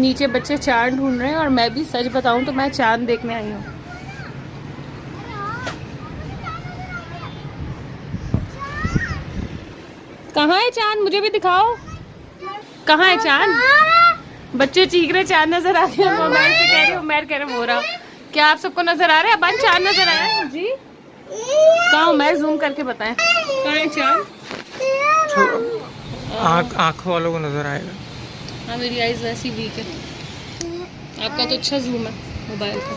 नीचे बच्चे चांद ढूंढ रहे हैं और मैं भी सच बताऊं तो मैं चांद देखने आई हूँ। कहाँ है चांद, मुझे भी दिखाओ। कहाँ है चांद? बच्चे चीख रहे चांद नजर आ गया। मोबाइल से कह रही हूँ, उमर कह रहे हो रहा। क्या आप सबको नजर आ रहा है? अपन चांद नजर आया है जी? कहाँ उमर, जूम करके बताएं कहाँ है चांद? आँख वालों को नजर आएगा। हाँ मेरी आइज वैसी वीक है। आपका तो अच्छा जूम है मोबाइल का।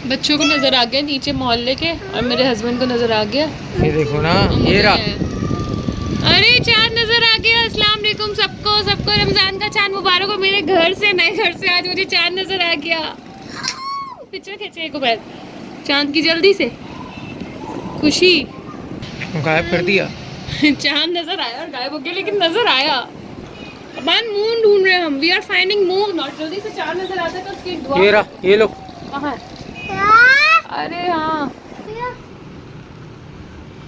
बच्चों को नजर आ गया नीचे मोहल्ले के, और मेरे हस्बैंड को नजर आ गया। ये देखो ना, ये रहा। अरे चांद नजर आ गया। अस्सलाम वालेकुम सबको रमजान का चांद मुबारक हो। मेरे घर से, नए घर से आज मुझे चांद नजर आ गया। पिक्चर खींचे एक बार चांद की, जल्दी से। खुशी गायब कर दिया। चांद नजर आया और गायब हो गया, लेकिन नजर आया। अपन मून ढूंढ रहे हैं हम। We are finding moon. और जल्दी से चांद नजर आता है तो उसकी दुआ। ये रहा, ये लो। कहाँ है? अरे हाँ,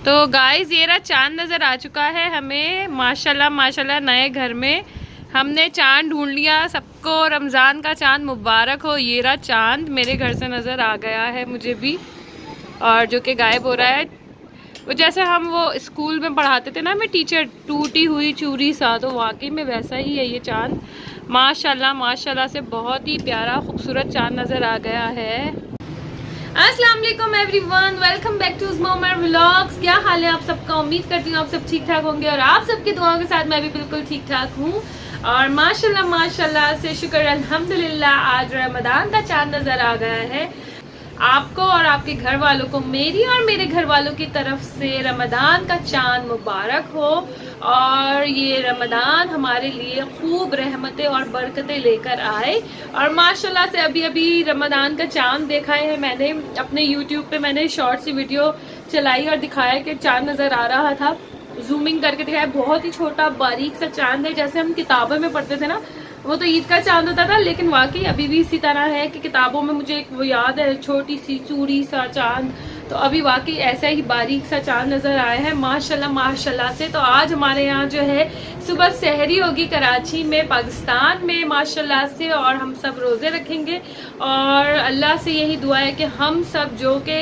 तो गाइस ये रहा चांद नजर आ चुका है हमें। माशाल्लाह माशाल्लाह, नए घर में हमने चांद ढूंढ लिया। सबको रमज़ान का चांद मुबारक हो। ये रहा चांद मेरे घर से नज़र आ गया है मुझे भी, और जो कि गायब हो रहा है। वो जैसे हम वो स्कूल में पढ़ाते थे ना हमें टीचर, टूटी हुई चूड़ी सा, तो वाकई में वैसा ही है ये चांद। माशाल्लाह माशाल्लाह से बहुत ही प्यारा खूबसूरत चांद नज़र आ गया है। अस्सलाम वालेकुम everyone, welcome back to Usma Umar vlogs. क्या हाल है आप सबका? उम्मीद करती हूँ आप सब ठीक ठाक होंगे, और आप सबकी दुआओं के साथ मैं भी बिल्कुल ठीक ठाक हूँ। और माशाल्लाह माशाल्लाह से शुक्र अल्हम्दुलिल्लाह, आज रमज़ान का चांद नज़र आ गया है। आपको और आपके घर वालों को मेरी और मेरे घर वालों की तरफ से रमज़ान का चांद मुबारक हो, और ये रमज़ान हमारे लिए खूब रहमतें और बरकतें लेकर आए। और माशाल्लाह से अभी अभी रमज़ान का चांद देखा है मैंने अपने यूट्यूब पे। मैंने शॉर्ट सी वीडियो चलाई और दिखाया कि चांद नज़र आ रहा था, जूमिंग करके दिखाया। बहुत ही छोटा बारीक सा चांद है, जैसे हम किताबों में पढ़ते थे ना, वो तो ईद का चांद होता था, लेकिन वाकई अभी भी इसी तरह है कि किताबों में मुझे एक वो याद है, छोटी सी चूड़ी सा चांद। तो अभी वाकई ऐसा ही बारीक सा चांद नजर आया है माशाल्लाह माशाल्लाह से। तो आज हमारे यहाँ जो है सुबह सहरी होगी कराची में, पाकिस्तान में माशाल्लाह से, और हम सब रोजे रखेंगे। और अल्लाह से यही दुआ है कि हम सब जो के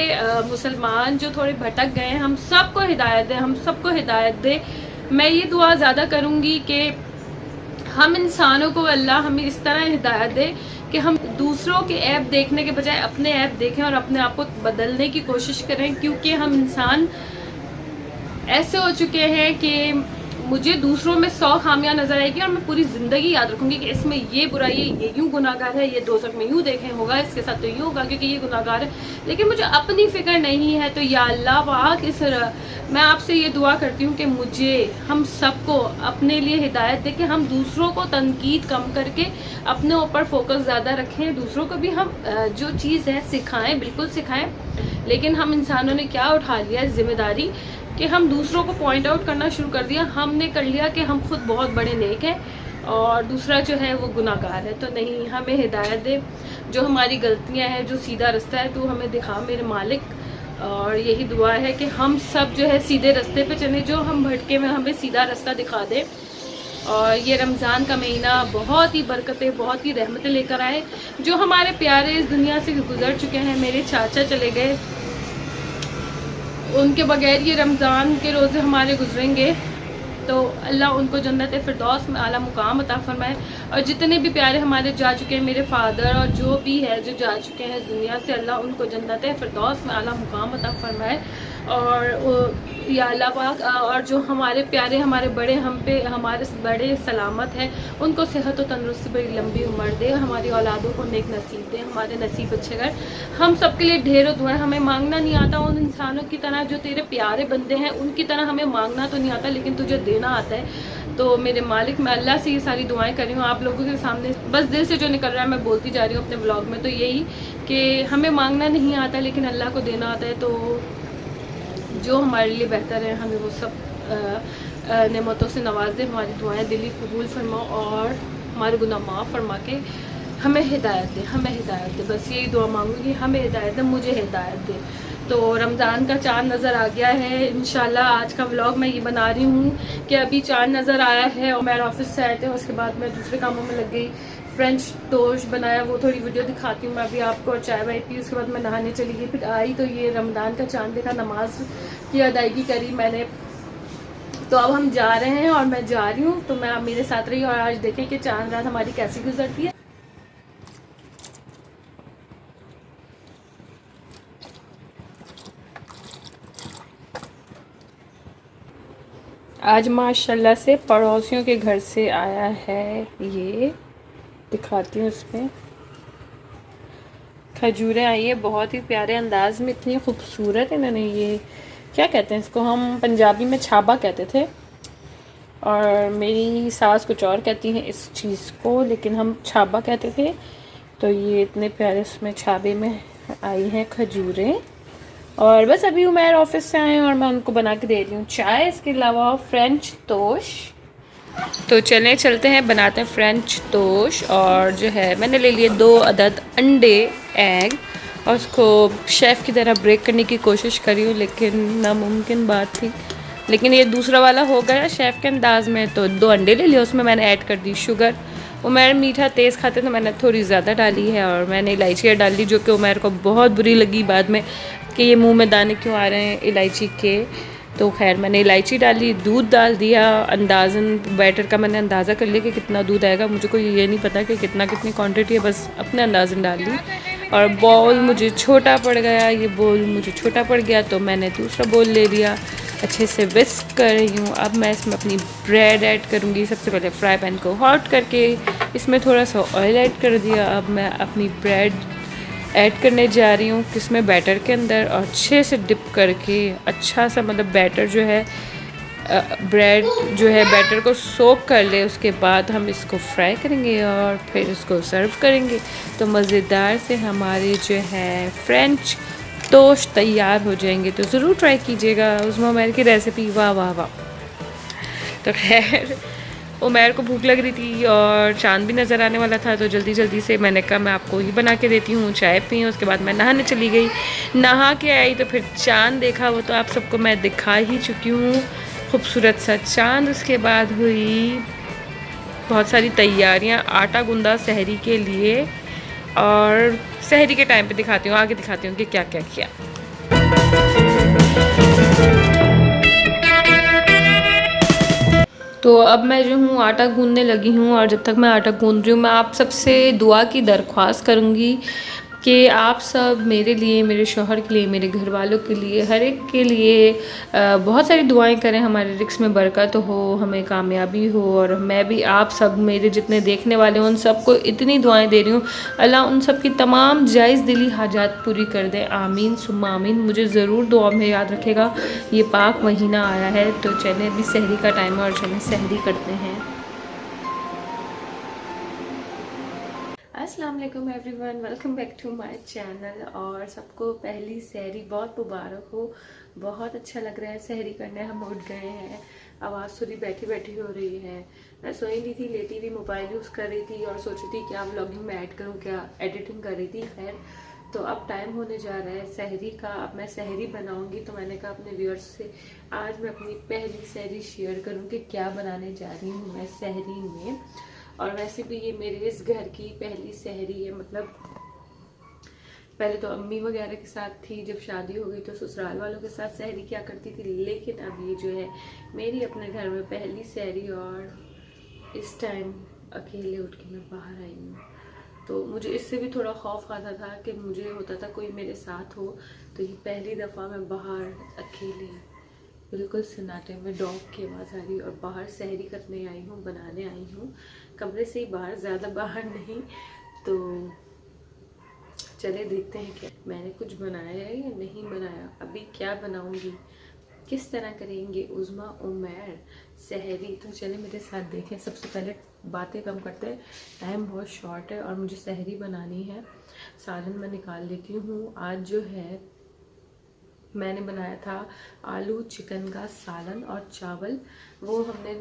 मुसलमान जो थोड़े भटक गए हैं, हम सबको हिदायत दे, हम सबको हिदायत दे। मैं ये दुआ ज़्यादा करूँगी कि हम इंसानों को अल्लाह हमें इस तरह हिदायत दे कि हम दूसरों के ऐप देखने के बजाय अपने ऐप देखें और अपने आप को बदलने की कोशिश करें। क्योंकि हम इंसान ऐसे हो चुके हैं कि मुझे दूसरों में 100 खामियां नजर आएगी और मैं पूरी जिंदगी याद रखूंगी कि इसमें ये बुराई है, ये यूं गुनाहगार है, ये दोज़ख में यूं देखें होगा, इसके साथ तो यूं होगा क्योंकि ये गुनाहगार है। लेकिन मुझे अपनी फिक्र नहीं है। तो या अल्लाह पाक, मैं आपसे ये दुआ करती हूँ कि मुझे, हम सबको अपने लिए हिदायत दे कि हम दूसरों को तनकीद कम करके अपने ऊपर फोकस ज़्यादा रखें। दूसरों को भी हम जो चीज़ है सिखाएं, बिल्कुल सिखाएं। लेकिन हम इंसानों ने क्या उठा लिया जिम्मेदारी कि हम दूसरों को पॉइंट आउट करना शुरू कर दिया। हमने कर लिया कि हम खुद बहुत बड़े नेक हैं और दूसरा जो है वो गुनाहगार है। तो नहीं, हमें हिदायत दे, जो हमारी गलतियां हैं, जो सीधा रास्ता है तू हमें दिखा मेरे मालिक। और यही दुआ है कि हम सब जो है सीधे रास्ते पे चले, जो हम भटके में हमें सीधा रास्ता दिखा दे। और ये रमज़ान का महीना बहुत ही बरकतें, बहुत ही रहमतें लेकर आए। जो हमारे प्यारे इस दुनिया से गुजर चुके हैं, मेरे चाचा चले गए, उनके बगैर ये रमज़ान के रोज़े हमारे गुजरेंगे। तो अल्लाह उनको जन्नत फिरदौस में आला मुकाम अता फरमाए। और जितने भी प्यारे हमारे जा चुके हैं, मेरे फादर और जो भी है जो जा चुके हैं दुनिया से, अल्लाह उनको जन्नत फिरदौस में आला मुकाम अता फरमाए। और या अल्लाह पाक, और जो हमारे प्यारे, हमारे बड़े, हम पे हमारे बड़े सलामत हैं, उनको सेहत और तंदुरुस्ती, बड़ी लंबी उम्र दे। हमारी औलादों को नेक नसीब दे, हमारे नसीब अच्छे कर। हम सब के लिए ढेरों दुआएं। हमें मांगना नहीं आता उन इंसानों की तरह जो तेरे प्यारे बंदे हैं, उनकी तरह हमें मांगना तो नहीं आता, लेकिन तुझे देना आता है। तो मेरे मालिक, मैं अल्लाह से ये सारी दुआएं कर रही हूँ आप लोगों के सामने। बस दिल से जो निकल रहा है मैं बोलती जा रही हूँ अपने ब्लॉग में। तो यही कि हमें मांगना नहीं आता, लेकिन अल्लाह को देना आता है। तो जो हमारे लिए बेहतर है, हमें वो सब नेमतों से नवाज दे। हमारी दुआएं दिली कबूल फरमा और हमारे गुनाह माफ़ फरमा के हमें हिदायत दे, हमें हिदायत दे। बस यही दुआ मांगूंगी, हमें हिदायत दे, मुझे हिदायत दे। तो रमज़ान का चाँद नज़र आ गया है। इंशाल्लाह आज का व्लॉग मैं ये बना रही हूँ कि अभी चाँद नज़र आया है और मैं ऑफिस से आए थे, उसके बाद मैं दूसरे कामों में लग गई। फ्रेंच टोस्ट बनाया, वो थोड़ी वीडियो दिखाती हूँ मैं अभी आपको, और चाय वाय पी, उसके बाद मैं नहाने चली गई। फिर आई तो ये रमज़ान का चाँद देखा, नमाज की अदायगी करी मैंने। तो अब हम जा रहे हैं और मैं जा रही हूँ, तो मैं आप मेरे साथ रही और आज देखें कि चाँद रात हमारी कैसी गुजरती है। आज माशाल्लाह से पड़ोसियों के घर से आया है, ये दिखाती हूँ। इसमें खजूरें आई है बहुत ही प्यारे अंदाज में, इतनी खूबसूरत इन्होंने, ये क्या कहते हैं इसको, हम पंजाबी में छाबा कहते थे और मेरी सास कुछ और कहती हैं इस चीज़ को, लेकिन हम छाबा कहते थे। तो ये इतने प्यारे इसमें छाबे में आई हैं खजूरें। और बस अभी उमैर ऑफिस से आए और मैं उनको बना के दे रही हूँ चाय, इसके अलावा फ्रेंच टोस्ट। तो चलते हैं बनाते हैं फ्रेंच टोस्ट। और जो है मैंने ले लिए 2 अदद अंडे, एग, और उसको शेफ़ की तरह ब्रेक करने की कोशिश करी हूँ, लेकिन नामुमकिन बात थी। लेकिन ये दूसरा वाला हो गया शेफ़ के अंदाज में। तो 2 अंडे ले लिए, उसमें मैंने ऐड कर दी शुगर। उमैर मीठा तेज़ खाते तो मैंने थोड़ी ज़्यादा डाली है, और मैंने इलायचियाँ डाल दी जो कि उमैर को बहुत बुरी लगी बाद में कि ये मुंह में दाने क्यों आ रहे हैं इलायची के। तो खैर मैंने इलायची डाली, दूध डाल दिया, अंदाज़न बैटर का मैंने अंदाज़ा कर लिया कि कितना दूध आएगा। मुझे कोई ये नहीं पता कि कितनी क्वांटिटी है, बस अपने अंदाज़न डाल दी। और बॉल मुझे छोटा पड़ गया, ये बोल मुझे छोटा पड़ गया, तो मैंने दूसरा बोल ले लिया। अच्छे से विस्क कर रही हूँ। अब मैं इसमें अपनी ब्रेड ऐड करूँगी। सबसे पहले फ्राई पैन को हॉट करके इसमें थोड़ा सा ऑयल ऐड कर दिया। अब मैं अपनी ब्रेड ऐड करने जा रही हूँ किसमें, बैटर के अंदर, और अच्छे से डिप करके अच्छा सा, मतलब बैटर जो है, ब्रेड जो है बैटर को सोक कर ले। उसके बाद हम इसको फ्राई करेंगे और फिर इसको सर्व करेंगे। तो मज़ेदार से हमारे जो है फ्रेंच टोस्ट तैयार हो जाएंगे। तो ज़रूर ट्राई कीजिएगा उस्मा उमैर की रेसिपी। वाह वाह वाह। तो खैर उमैर को भूख लग रही थी और चाँद भी नज़र आने वाला था, तो जल्दी से मैंने कहा मैं आपको ही बना के देती हूँ। चाय पी, उसके बाद मैं नहाने चली गई। नहा के आई तो फिर चाँद देखा, वो तो आप सबको मैं दिखा ही चुकी हूँ, खूबसूरत सा चाँद। उसके बाद हुई बहुत सारी तैयारियाँ, आटा गूंदा सहरी के लिए, और सहरी के टाइम पे दिखाती हूँ, आगे दिखाती हूँ कि क्या क्या किया। तो अब मैं जो हूँ आटा गूंदने लगी हूँ, और जब तक मैं आटा गूंद रही हूँ मैं आप सबसे दुआ की दरख्वास्त करूँगी कि आप सब मेरे लिए, मेरे शौहर के लिए, मेरे घर वालों के लिए, हर एक के लिए बहुत सारी दुआएं करें। हमारे रिस्क में बरकत हो, हमें कामयाबी हो, और मैं भी आप सब मेरे जितने देखने वाले हैं उन सबको इतनी दुआएं दे रही हूँ, अल्लाह उन सब की तमाम जायज़ दिली हाजात पूरी कर दे। आमीन सुम्मा आमीन। मुझे ज़रूर दुआ में याद रखेगा। ये पाक महीना आया है, तो चलें अभी सहरी का टाइम है और चलें सहरी करते हैं। अस्सलाम वालेकुम everyone, welcome back to my channel. और सबको पहली सहरी बहुत मुबारक हो। बहुत अच्छा लग रहा है सहरी करने, हम उठ गए हैं। आवाज़ थोड़ी बैठी बैठी हो रही है। मैं सोई नहीं थी, लेटी हुई मोबाइल यूज़ कर रही थी और सोची थी क्या व्लॉगिंग में ऐड करूँ, क्या एडिटिंग कर रही थी। खैर तो अब टाइम होने जा रहा है सहरी का। अब मैं सहरी बनाऊंगी, तो मैंने कहा अपने व्यूअर्स से आज मैं अपनी पहली सहरी शेयर करूँ कि क्या बनाने जा रही हूँ मैं सहरी में। और वैसे भी ये मेरे इस घर की पहली सहरी है, मतलब पहले तो अम्मी वगैरह के साथ थी, जब शादी हो गई तो ससुराल वालों के साथ सहरी किया करती थी, लेकिन अब ये जो है मेरी अपने घर में पहली सहरी। और इस टाइम अकेले उठ के मैं बाहर आई हूँ, तो मुझे इससे भी थोड़ा खौफ आता था कि मुझे होता था कोई मेरे साथ हो। तो ये पहली दफ़ा मैं बाहर अकेले बिल्कुल सन्नाटे में डॉग की आवाज़ आ रही और बाहर सहरी करने आई हूँ, बनाने आई हूँ, कमरे से ही बाहर, ज़्यादा बाहर नहीं। तो चले देखते हैं कि मैंने कुछ बनाया है या नहीं बनाया, अभी क्या बनाऊँगी, किस तरह करेंगे उज़्मा उमैर सहरी। तो चले मेरे साथ देखें। सबसे पहले बातें कम करते हैं, टाइम बहुत शॉर्ट है और मुझे सहरी बनानी है। सालन मैं निकाल लेती हूँ। आज जो है मैंने बनाया था आलू चिकन का सालन और चावल, वो हमने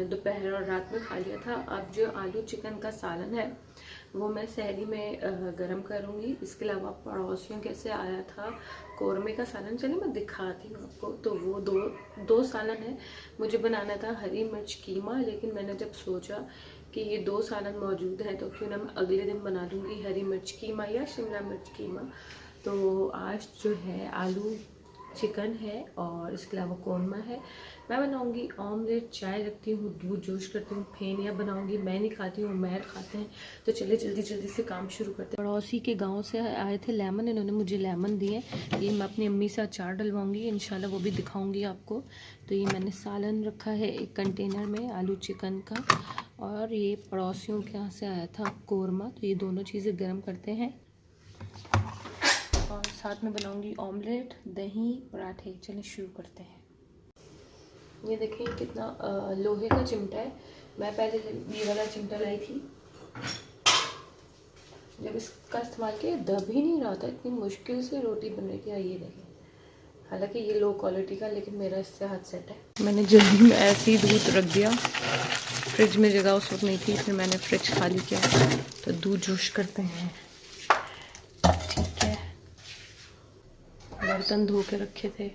दोपहर और रात में खा लिया था। अब जो आलू चिकन का सालन है वो मैं सहरी में गरम करूँगी। इसके अलावा पड़ोसियों कैसे आया था कौरमे का सालन, चलिए मैं दिखाती हूँ आपको। तो वो दो सालन है। मुझे बनाना था हरी मिर्च कीमा, लेकिन मैंने जब सोचा कि ये 2 सालन मौजूद हैं तो क्यों ना मैं अगले दिन बना दूँगी हरी मिर्च कीमा या शिमला मिर्च कीमा। तो आज जो है आलू चिकन है और इसके अलावा कौरमा है। मैं बनाऊंगी ऑमलेट, चाय रखती हूँ, दूध जोश करती हूँ, फेनिया बनाऊंगी। मैं नहीं खाती हूँ, मैर खाते हैं। तो चलिए जल्दी से काम शुरू करते हैं। पड़ोसी के गांव से आए थे लेमन, इन्होंने मुझे लेमन दिए। ये मैं अपनी अम्मी से अचार डलवाऊंगी इंशाल्लाह, वो भी दिखाऊंगी आपको। तो ये मैंने सालन रखा है एक कंटेनर में आलू चिकन का, और ये पड़ोसियों के यहाँ से आया था कौरमा। तो ये दोनों चीज़ें गर्म करते हैं और साथ में बनाऊंगी ऑमलेट, दही, पराठे। चलिए शुरू करते हैं। ये देखिए कितना लोहे का चिमटा है। मैं पहले ये वाला चिमटा लाई थी, जब इसका इस्तेमाल किया दब ही नहीं रहा था, इतनी मुश्किल से रोटी बन रही थी। ये देखिए, हालांकि ये लो क्वालिटी का, लेकिन मेरा इससे हाथ सेट है। मैंने जल्दी में ऐसे ही दूध रख दिया, फ्रिज में जगह उस वक्त नहीं थी, फिर मैंने फ्रिज खाली किया। तो दूध जोश करते हैं। ठीक है, बर्तन धो के रखे थे।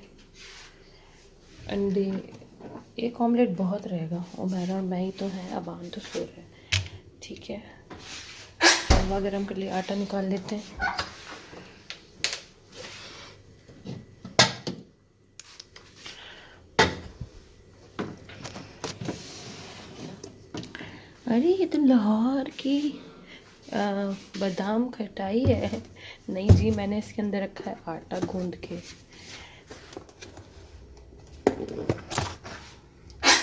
अंडे, एक ऑमलेट बहुत रहेगा, उमेरा और मैं ही तो हैं, अब आन तो सो रहे। ठीक है, तवा गरम कर लिया, आटा निकाल लेते हैं। अरे ये तो लाहौर की बादाम खटाई है। नहीं जी, मैंने इसके अंदर रखा है आटा गूंद के।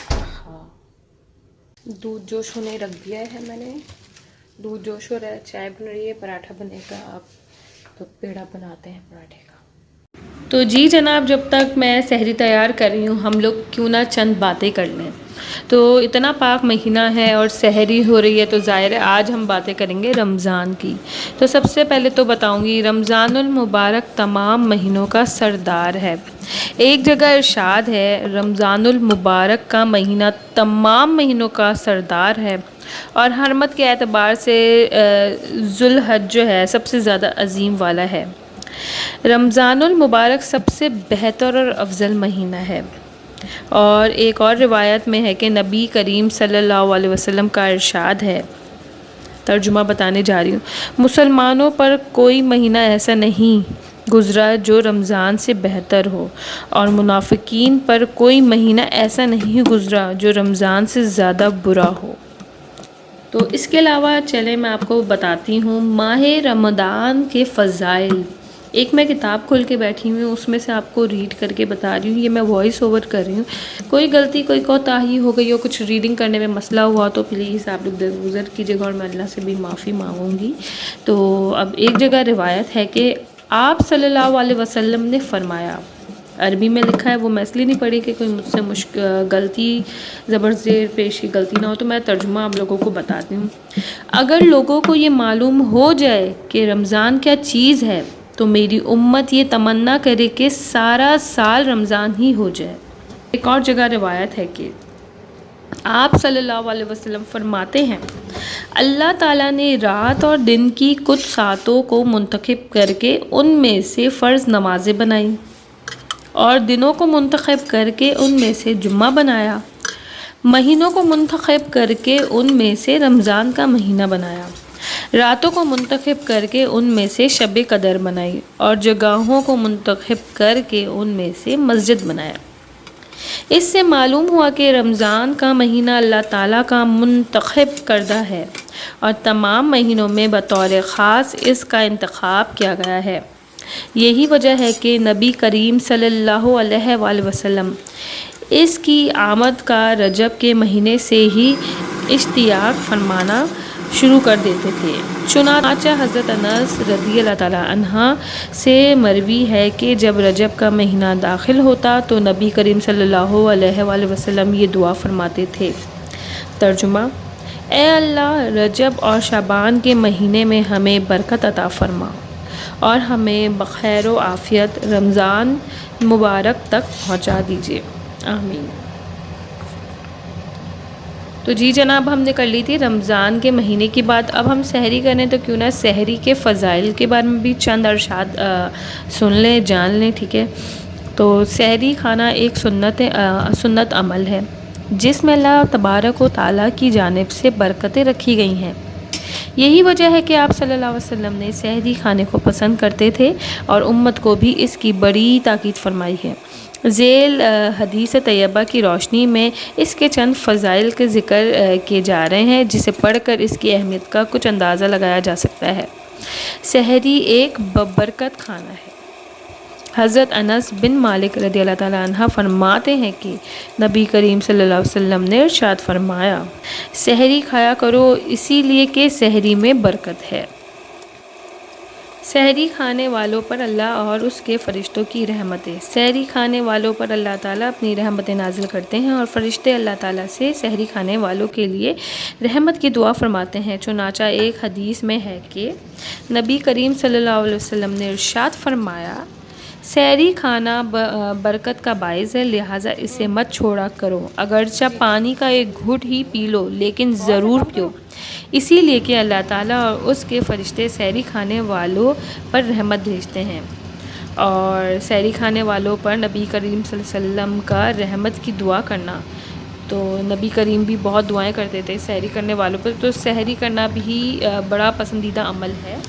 हाँ, दूध जोश होने रख दिया है मैंने। दूध जोश हो रहा है, चाय बन रही है, पराठा बनेगा। अब तो पेड़ा बनाते हैं पराठे का। तो जी जनाब, जब तक मैं सहरी तैयार कर रही हूँ, हम लोग क्यों ना चंद बातें कर लें। तो इतना पाक महीना है और सहरी हो रही है, तो ज़ाहिर है आज हम बातें करेंगे रमज़ान की। तो सबसे पहले तो बताऊंगी, रमज़ानुल मुबारक तमाम महीनों का सरदार है। एक जगह इरशाद है, रमज़ानुल मुबारक का महीना तमाम महीनों का सरदार है और हरमत के एतबार से ज़ुल्हज जो है सबसे ज़्यादा अजीम वाला है। रमज़ानुल मुबारक सबसे बेहतर और अफजल महीना है। और एक और रिवायत में है कि नबी करीम सल्लल्लाहु अलैहि वसल्लम का इरशाद है, तर्जुमा बताने जा रही हूँ, मुसलमानों पर कोई महीना ऐसा नहीं गुज़रा जो रमज़ान से बेहतर हो, और मुनाफिकीन पर कोई महीना ऐसा नहीं गुज़रा जो रमज़ान से ज़्यादा बुरा हो। तो इसके अलावा चले मैं आपको बताती हूँ माह रमज़ान के फ़ज़ाइल। एक मैं किताब खोल के बैठी हुई हूँ, उसमें से आपको रीड करके बता रही हूँ। ये मैं वॉइस ओवर कर रही हूँ। कोई गलती, कोई कोताही हो गई हो, कुछ रीडिंग करने में मसला हुआ तो प्लीज़ आप लोग दरगुजर कीजिएगा और मैं अल्लाह से भी माफ़ी मांगूंगी। तो अब एक जगह रिवायत है कि आप सल्लल्लाहु अलैहि वसल्लम ने फरमाया, अरबी में लिखा है, वो मैं इसलिए नहीं पढ़ी कि कोई मुझसे गलती, ज़बर ज़ेर पेशी गलती ना हो, तो मैं तर्जुमा आप लोगों को बताती हूँ। अगर लोगों को ये मालूम हो जाए कि रमज़ान क्या चीज़ है, तो मेरी उम्मत ये तमन्ना करे कि सारा साल रमज़ान ही हो जाए। एक और जगह रिवायत है कि आप सल्लल्लाहु अलैहि वसल्लम फरमाते हैं, अल्लाह ताला ने रात और दिन की कुछ सातों को मुंतखब करके उनमें से फ़र्ज़ नमाज़ें बनाई और दिनों को मुंतखब करके उनमें से जुम्मा बनाया, महीनों को मुंतखब करके उनमें से रमज़ान का महीना बनाया, रातों को मुंतखब करके उनमें से शब कदर बनाई और जगहों को मुंतखब करके उनमें से मस्जिद बनाया। इससे मालूम हुआ कि रमज़ान का महीना अल्लाह ताला का मुंतखब करदा है और तमाम महीनों में बतौर ख़ास इसका इंतखाब किया गया है। यही वजह है कि नबी करीम सल्लल्लाहु अलैहि वसल्लम इसकी आमद का रजब के महीने से ही इश्तियाक फरमाना शुरू कर देते थे। चुनांचे हज़रत अनस रज़ी अल्लाह ताला अन्हा से मरवी है कि जब रजब का महीना दाखिल होता तो नबी करीम सल्लल्लाहु अलैहि वसल्लम ये दुआ फरमाते थे। तर्जुमा, ए अल्लाह, रजब और शाबान के महीने में हमें बरकत अता फरमा और हमें बखैर व आफ़ियत रमज़ान मुबारक तक पहुँचा दीजिए। आमीन। तो जी जनाब, हमने कर ली थी रमज़ान के महीने की बात। अब हम सहरी करें तो क्यों ना सहरी के फ़ज़ाइल के बारे में भी चंद अरशाद सुन लें, जान लें, ठीक है। तो सहरी खाना एक सुन्नत अमल है जिसमें अल्लाह तबारक व तआला की जानिब से बरकतें रखी गई हैं। यही वजह है कि आप सल्लल्लाहु अलैहि वसल्लम ने सहरी खाने को पसंद करते थे और उम्मत को भी इसकी बड़ी ताकीद फरमाई है। ज़ेल हदीस तैयबा की रोशनी में इसके चंद फ़ज़ाइल के ज़िक्र किए जा रहे हैं, जिसे पढ़कर इसकी अहमियत का कुछ अंदाज़ा लगाया जा सकता है। सहरी एक बबरकत खाना है। हज़रत अनस बिन मालिक रज़ियल्लाहु ताला अन्हा फरमाते हैं कि नबी करीम सल्लल्लाहु अलैहि वसल्लम ने इरशाद फरमाया, सहरी खाया करो इसीलिए कि सहरी में बरकत है। सहरी खाने वालों पर अल्लाह और उसके फ़रिश्तों की रहमतें। सहरी खाने वालों पर अल्लाह ताला अपनी रहमतें नाजिल करते हैं और फ़रिश्ते अल्लाह ताला से सहरी खाने वालों के लिए रहमत की दुआ फरमाते हैं। चुनांचे एक हदीस में है कि नबी करीम सल्लल्लाहु अलैहि वसल्लम ने इरशाद फरमाया, सहरी खाना बरकत का बाइस है, लिहाजा इसे मत छोड़ा करो। अगरचा पानी का एक घूंट ही पी लो, लेकिन ज़रूर पियो, इसीलिए कि अल्लाह ताला और उसके फ़रिश्ते सहरी खाने वालों पर रहमत भेजते हैं। और सहरी खाने वालों पर नबी करीम सल्लल्लाहु अलैहि वसल्लम का रहमत की दुआ करना, तो नबी करीम भी बहुत दुआएं करते थे सहरी करने वालों पर। तो सहरी करना भी बड़ा पसंदीदा अमल है।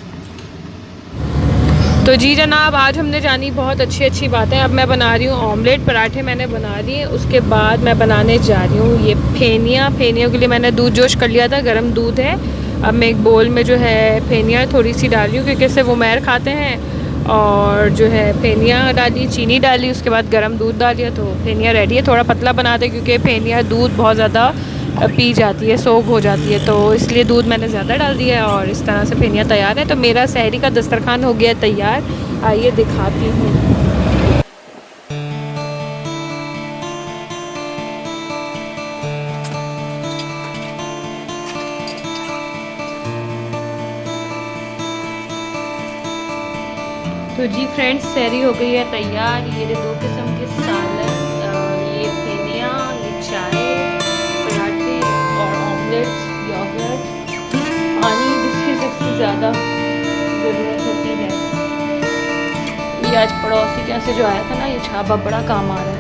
तो जी जनाब, आज हमने जानी बहुत अच्छी बातें। अब मैं बना रही हूँ ऑमलेट। पराठे मैंने बना लिए, उसके बाद मैं बनाने जा रही हूँ ये फेनियाँ। फेनियों के लिए मैंने दूध जोश कर लिया था, गर्म दूध है। अब मैं एक बोल में जो है फेनियाँ थोड़ी सी डाल रही हूँ, क्योंकि इससे वो मैर खाते हैं। और जो है फेनियाँ डाली, चीनी डाली, उसके बाद गर्म दूध डाल दिया, तो फेनियाँ रेडी है। थोड़ा पतला बनाते क्योंकि फेनियाँ दूध बहुत ज़्यादा पी जाती है, सोख हो जाती है, तो इसलिए दूध मैंने ज़्यादा डाल दिया है। और इस तरह से फेनियाँ तैयार है। तो मेरा सहरी का दस्तरखान हो गया तैयार। आइए दिखाती हूँ। तो जी फ्रेंड्स, सहरी हो गई है तैयार। ये 2 किस्म के सालन, ये फेनियाँ, ये चाय, पराठे और ऑमलेट्स, योगर्ट, पानी जिसकी सबसे ज़्यादा ज़रूरत होती है। ये आज पड़ोसी जैसे जो आया था ना, ये छापा बड़ा काम आ रहा है।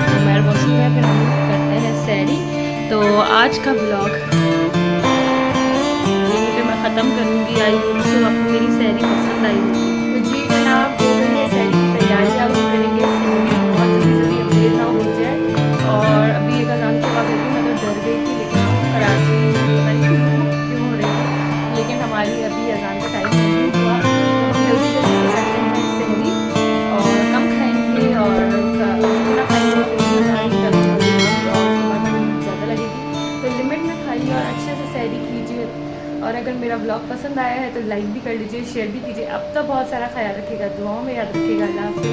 तो मेरे वॉशरूम में फिर हम करते हैं सहरी। तो आज का ब्लॉग यहीं पे मैं ख़त्म करूँगी। आई होप सो आपको मेरी सहरी पसंद आई होगी। तो जी जनाब, हो गई है सहरी की तैयारी। अब हम करेंगे बहुत जल्दी अपडेट ना हो जाए। और अभी एक अज़ान के बाद होगी, मैं तो डर गई थी, लेकिन कराची क्यों हो रही है, लेकिन हमारी अभी अज़ान का टाइम नहीं हुआ। जल्दी जल्दी से करते हैं सहरी और कम खाएँगे और जितना खाएँगे ज़्यादा लगेगी। तो लिमिट में खाइए और अच्छे से सहरी कीजिए। और अगर मेरा ब्लॉग पसंद आया है तो लाइक भी कर लीजिए, शेयर भी कीजिए। अब तो बहुत सारा ख्याल रखिएगा, दुआओं में याद रखिएगा। अल्लाह हाफ़िज़।